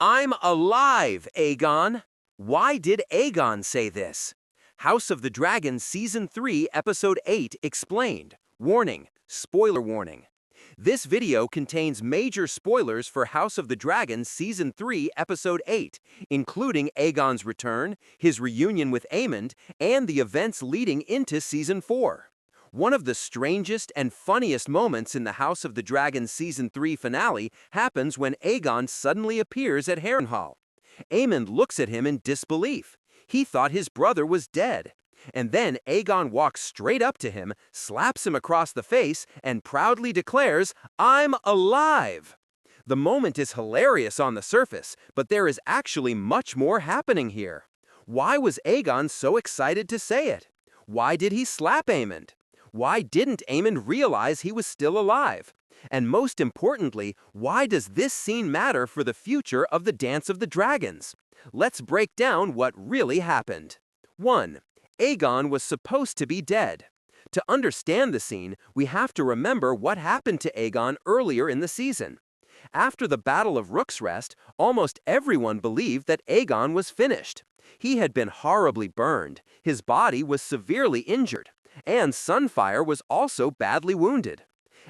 I'm alive, Aegon! Why did Aegon say this? House of the Dragon Season 3, Episode 8 explained. Warning, spoiler warning. This video contains major spoilers for House of the Dragon Season 3, Episode 8, including Aegon's return, his reunion with Aemond, and the events leading into Season 4. One of the strangest and funniest moments in the House of the Dragon Season 3 finale happens when Aegon suddenly appears at Harrenhal. Aemond looks at him in disbelief. He thought his brother was dead. And then Aegon walks straight up to him, slaps him across the face, and proudly declares, "I'm alive!" The moment is hilarious on the surface, but there is actually much more happening here. Why was Aegon so excited to say it? Why did he slap Aemond? Why didn't Aemond realize he was still alive? And most importantly, why does this scene matter for the future of the Dance of the Dragons? Let's break down what really happened. 1. Aegon was supposed to be dead. To understand the scene, we have to remember what happened to Aegon earlier in the season. After the Battle of Rook's Rest, almost everyone believed that Aegon was finished. He had been horribly burned, his body was severely injured, and Sunfyre was also badly wounded.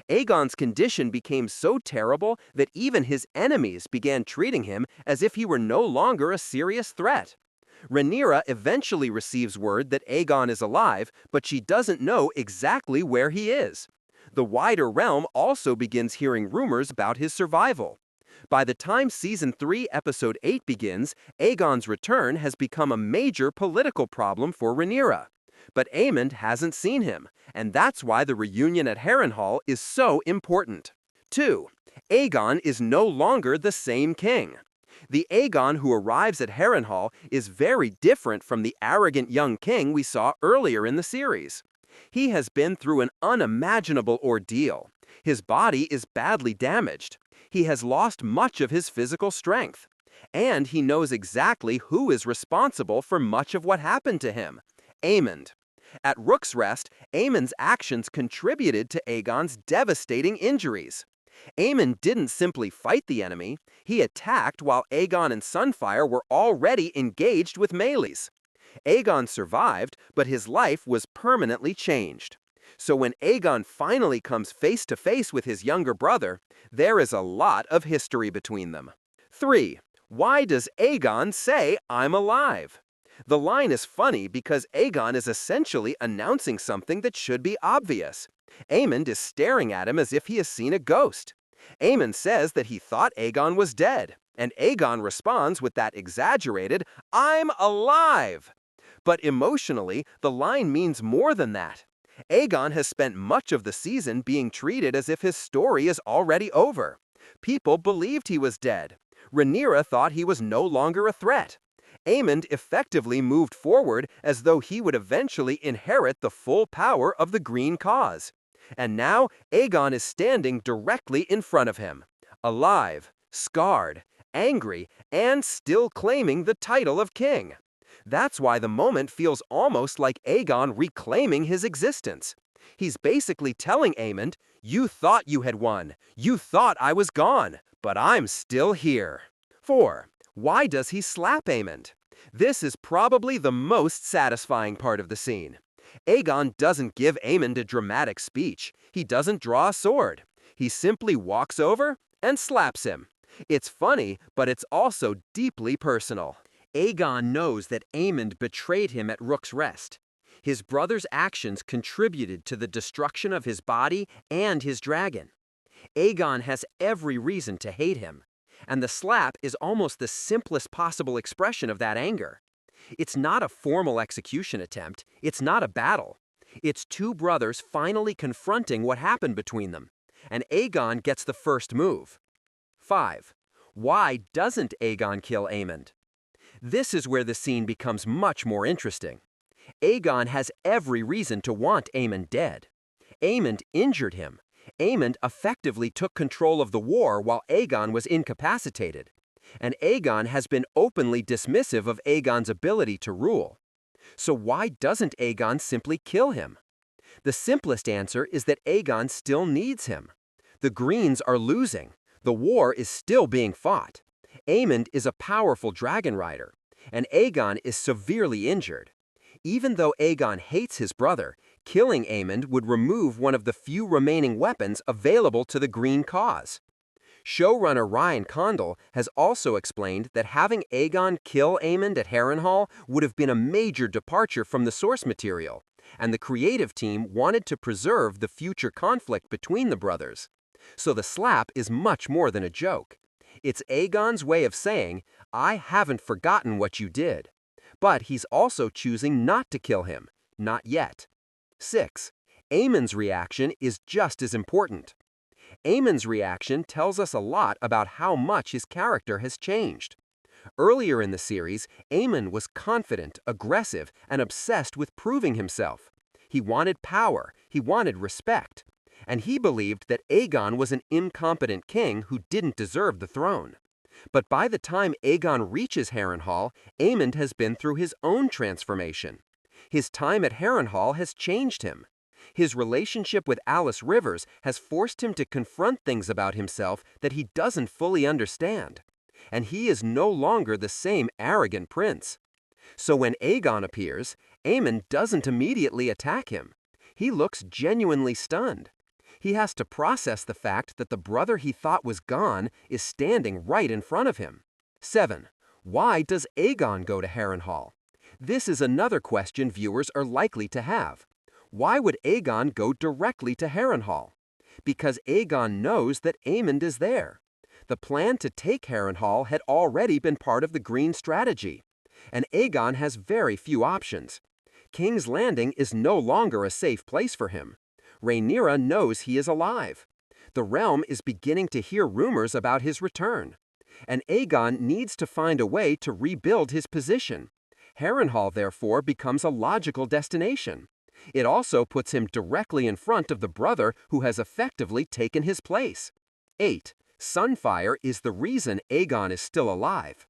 Aegon's condition became so terrible that even his enemies began treating him as if he were no longer a serious threat. Rhaenyra eventually receives word that Aegon is alive, but she doesn't know exactly where he is. The wider realm also begins hearing rumors about his survival. By the time Season 3, Episode 8 begins, Aegon's return has become a major political problem for Rhaenyra. But Aemond hasn't seen him, and that's why the reunion at Harrenhal is so important. 2. Aegon is no longer the same king. The Aegon who arrives at Harrenhal is very different from the arrogant young king we saw earlier in the series. He has been through an unimaginable ordeal. His body is badly damaged. He has lost much of his physical strength. And he knows exactly who is responsible for much of what happened to him: Aemond. At Rook's Rest, Aemond's actions contributed to Aegon's devastating injuries. Aemond didn't simply fight the enemy, he attacked while Aegon and Sunfyre were already engaged with melees. Aegon survived, but his life was permanently changed. So when Aegon finally comes face to face with his younger brother, there is a lot of history between them. 3. Why does Aegon say, "I'm alive"? The line is funny because Aegon is essentially announcing something that should be obvious. Aemond is staring at him as if he has seen a ghost. Aemond says that he thought Aegon was dead, and Aegon responds with that exaggerated, "I'm alive!" But emotionally, the line means more than that. Aegon has spent much of the season being treated as if his story is already over. People believed he was dead. Rhaenyra thought he was no longer a threat. Aemond effectively moved forward as though he would eventually inherit the full power of the Green Cause. And now Aegon is standing directly in front of him, alive, scarred, angry, and still claiming the title of king. That's why the moment feels almost like Aegon reclaiming his existence. He's basically telling Aemond, "You thought you had won, you thought I was gone, but I'm still here." 4. Why does he slap Aemond? This is probably the most satisfying part of the scene. Aegon doesn't give Aemond a dramatic speech. He doesn't draw a sword. He simply walks over and slaps him. It's funny, but it's also deeply personal. Aegon knows that Aemond betrayed him at Rook's Rest. His brother's actions contributed to the destruction of his body and his dragon. Aegon has every reason to hate him. And the slap is almost the simplest possible expression of that anger. It's not a formal execution attempt, it's not a battle. It's two brothers finally confronting what happened between them, and Aegon gets the first move. 5. Why doesn't Aegon kill Aemond? This is where the scene becomes much more interesting. Aegon has every reason to want Aemond dead. Aemond injured him. Aemond effectively took control of the war while Aegon was incapacitated, and Aegon has been openly dismissive of Aegon's ability to rule. So why doesn't Aegon simply kill him? The simplest answer is that Aegon still needs him. The Greens are losing. The war is still being fought. Aemond is a powerful dragon rider, and Aegon is severely injured. Even though Aegon hates his brother, killing Aemond would remove one of the few remaining weapons available to the Green cause. Showrunner Ryan Condal has also explained that having Aegon kill Aemond at Harrenhal would have been a major departure from the source material, and the creative team wanted to preserve the future conflict between the brothers. So the slap is much more than a joke. It's Aegon's way of saying, "I haven't forgotten what you did." But he's also choosing not to kill him, not yet. 6. Aemond's reaction is just as important. Aemond's reaction tells us a lot about how much his character has changed. Earlier in the series, Aemond was confident, aggressive, and obsessed with proving himself. He wanted power, he wanted respect, and he believed that Aegon was an incompetent king who didn't deserve the throne. But by the time Aegon reaches Harrenhal, Aemond has been through his own transformation. His time at Harrenhal has changed him. His relationship with Alice Rivers has forced him to confront things about himself that he doesn't fully understand. And he is no longer the same arrogant prince. So when Aegon appears, Aemond doesn't immediately attack him. He looks genuinely stunned. He has to process the fact that the brother he thought was gone is standing right in front of him. 7. Why does Aegon go to Harrenhal? This is another question viewers are likely to have. Why would Aegon go directly to Harrenhal? Because Aegon knows that Aemond is there. The plan to take Harrenhal had already been part of the Green strategy, and Aegon has very few options. King's Landing is no longer a safe place for him. Rhaenyra knows he is alive. The realm is beginning to hear rumors about his return, and Aegon needs to find a way to rebuild his position. Harrenhal, therefore, becomes a logical destination. It also puts him directly in front of the brother who has effectively taken his place. 8. Sunfyre is the reason Aegon is still alive.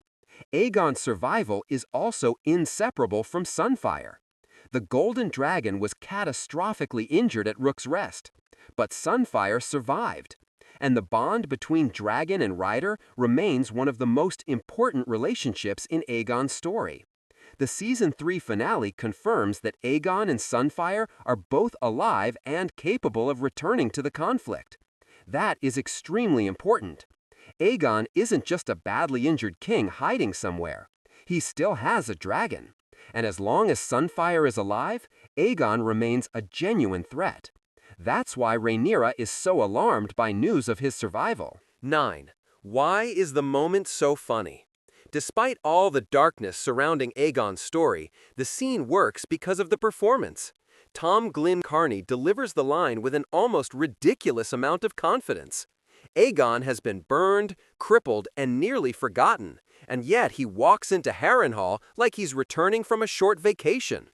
Aegon's survival is also inseparable from Sunfyre. The Golden Dragon was catastrophically injured at Rook's Rest, but Sunfyre survived, and the bond between dragon and rider remains one of the most important relationships in Aegon's story. The Season 3 finale confirms that Aegon and Sunfyre are both alive and capable of returning to the conflict. That is extremely important. Aegon isn't just a badly injured king hiding somewhere. He still has a dragon. And as long as Sunfyre is alive, Aegon remains a genuine threat. That's why Rhaenyra is so alarmed by news of his survival. 9. Why is the moment so funny? Despite all the darkness surrounding Aegon's story, the scene works because of the performance. Tom Glyn Carney delivers the line with an almost ridiculous amount of confidence. Aegon has been burned, crippled, and nearly forgotten, and yet he walks into Harrenhal like he's returning from a short vacation.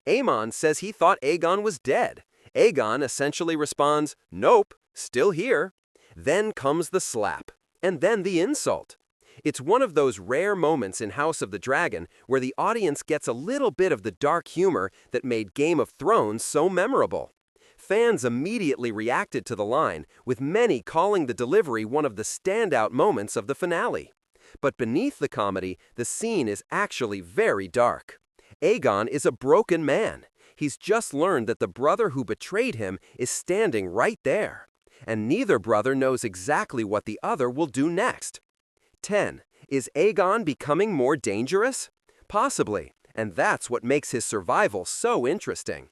Aemond says he thought Aegon was dead. Aegon essentially responds, "Nope, still here." Then comes the slap, and then the insult. It's one of those rare moments in House of the Dragon where the audience gets a little bit of the dark humor that made Game of Thrones so memorable. Fans immediately reacted to the line, with many calling the delivery one of the standout moments of the finale. But beneath the comedy, the scene is actually very dark. Aegon is a broken man. He's just learned that the brother who betrayed him is standing right there, and neither brother knows exactly what the other will do next. 10. Is Aegon becoming more dangerous? Possibly, and that's what makes his survival so interesting.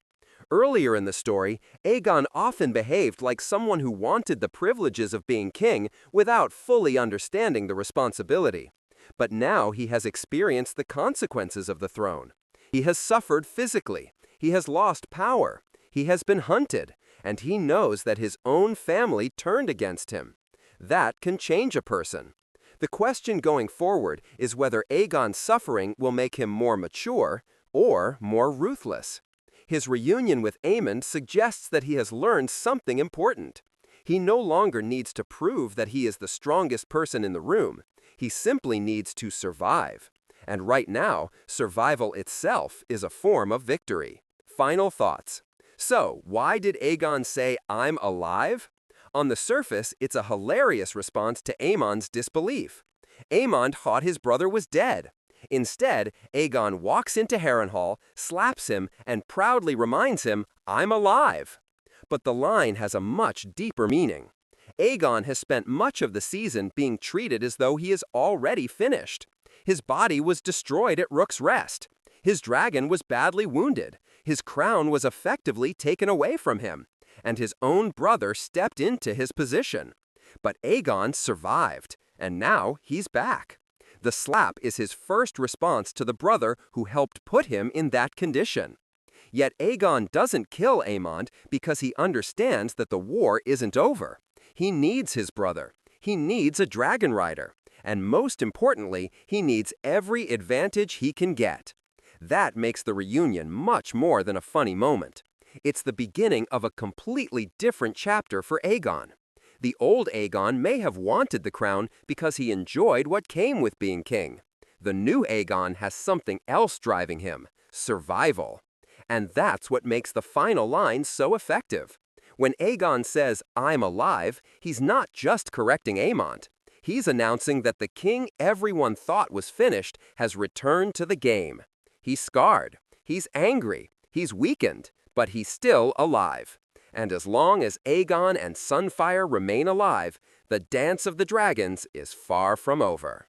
Earlier in the story, Aegon often behaved like someone who wanted the privileges of being king without fully understanding the responsibility. But now he has experienced the consequences of the throne. He has suffered physically, he has lost power, he has been hunted, and he knows that his own family turned against him. That can change a person. The question going forward is whether Aegon's suffering will make him more mature or more ruthless. His reunion with Aemond suggests that he has learned something important. He no longer needs to prove that he is the strongest person in the room. He simply needs to survive. And right now, survival itself is a form of victory. Final thoughts. So, why did Aegon say, "I'm alive"? On the surface, it's a hilarious response to Aemond's disbelief. Aemond thought his brother was dead. Instead, Aegon walks into Harrenhal, slaps him, and proudly reminds him, "I'm alive." But the line has a much deeper meaning. Aegon has spent much of the season being treated as though he is already finished. His body was destroyed at Rook's Rest. His dragon was badly wounded. His crown was effectively taken away from him. And his own brother stepped into his position. But Aegon survived, and now he's back. The slap is his first response to the brother who helped put him in that condition. Yet Aegon doesn't kill Aemond because he understands that the war isn't over. He needs his brother. He needs a dragon rider. And most importantly, he needs every advantage he can get. That makes the reunion much more than a funny moment. It's the beginning of a completely different chapter for Aegon. The old Aegon may have wanted the crown because he enjoyed what came with being king. The new Aegon has something else driving him: survival. And that's what makes the final line so effective. When Aegon says, "I'm alive," he's not just correcting Aemond. He's announcing that the king everyone thought was finished has returned to the game. He's scarred, he's angry, he's weakened, but he's still alive. And as long as Aegon and Sunfyre remain alive, the dance of the dragons is far from over.